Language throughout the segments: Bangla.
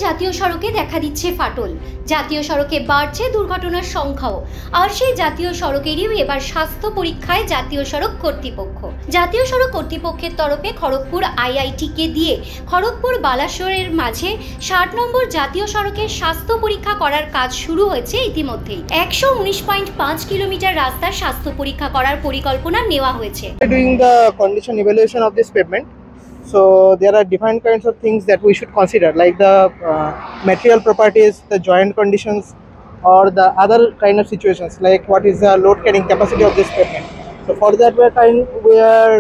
জাতীয় সড়কে দেখা দিচ্ছে ফাটল। জাতীয় সড়কে বাড়ছে দুর্ঘটনার সংখ্যাও। আর সেই জাতীয় সড়কেরই এবার স্বাস্থ্য পরীক্ষায় জাতীয় সড়ক কর্তৃপক্ষ। জাতীয় সড়ক কর্তৃপক্ষের তরফে খড়গপুর আইআইটিকে দিয়ে খড়গপুর বালাসোরের মাঝে 60 নম্বর জাতীয় সড়কের স্বাস্থ্য পরীক্ষা করার কাজ শুরু হয়েছে ইতিমধ্যেই। 119.5 কিলোমিটার রাস্তার স্বাস্থ্য পরীক্ষা করার পরিকল্পনা নেওয়া হয়েছে। Doing the condition evaluation of this pavement. So there are different kinds of things that we should consider, like the material properties, the joint conditions, or the other kind of situations, like what is the load carrying capacity of this pavement. So for that we are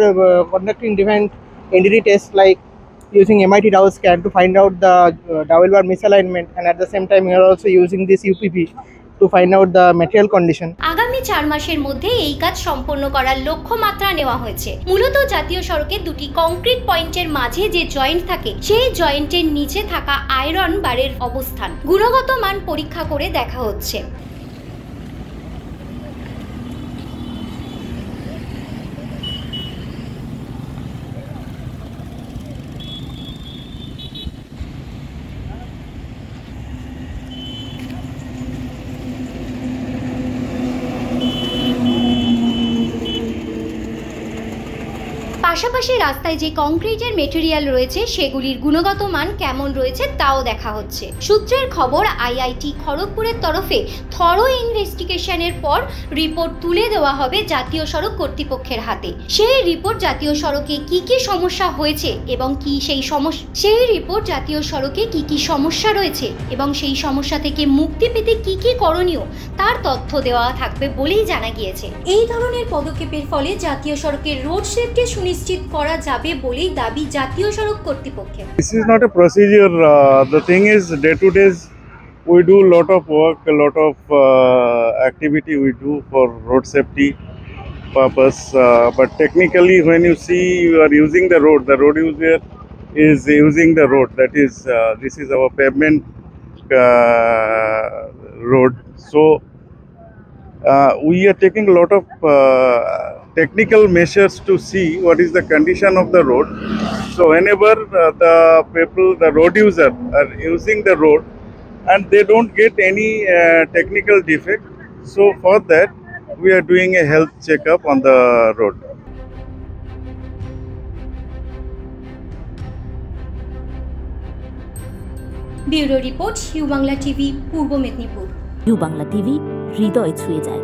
conducting different entity tests, like using MIT dowel scan to find out the dowel bar misalignment, and at the same time we are also using this UPP to find out the material condition. আগামী 4 মাসের মধ্যে এই কাজ সম্পন্ন করার লক্ষ্যমাত্রা নেওয়া হয়েছে। মূলত জাতীয় সড়কে দুটি কংক্রিট পয়েন্টের মাঝে যে জয়েন্ট থাকে, সেই জয়েন্টের নিচে থাকা আয়রন বারের অবস্থান গুণগত মান পরীক্ষা করে দেখা হচ্ছে। পাশাপাশি রাস্তায় যে কংক্রিটের মেটেরিয়াল রয়েছে সেগুলির গুণগত মান কেমন রয়েছে তাও দেখা হচ্ছে। সূত্রের খবর, আইআইটি খড়গপুরের তরফে থরো ইনভেস্টিগেশনের পর রিপোর্ট তুলে দেওয়া হবে জাতীয় সড়ক কর্তৃপক্ষের হাতে। সেই রিপোর্ট জাতীয় সড়কে কি কি সমস্যা হয়েছে এবং সেই রিপোর্ট জাতীয় সড়কে কি কি সমস্যা রয়েছে এবং সেই সমস্যা থেকে মুক্তি পেতে কি কি করণীয় তার তথ্য দেওয়া থাকবে বলেই জানা গিয়েছে। এই ধরনের পদক্ষেপের ফলে জাতীয় সড়কের রোড সেফটি নিশ্চিত করা যাবে বলেই দাবি জাতীয় সড়ক কর্তৃপক্ষের। This is not a procedure. The thing is, day to day we do a lot of work, a lot of activity we do for road safety purpose. But technically, when you see you are using the road user is using the road. That is, this is our pavement road. So we are taking a lot of technical measures to see what is the condition of the road. So whenever the road user are using the road and they don't get any technical defect, so for that we are doing a health checkup on the road. Bureau report, U Bangla TV, Purba Medinipur. U Bangla TV, হৃদয় ছুঁয়ে যায়।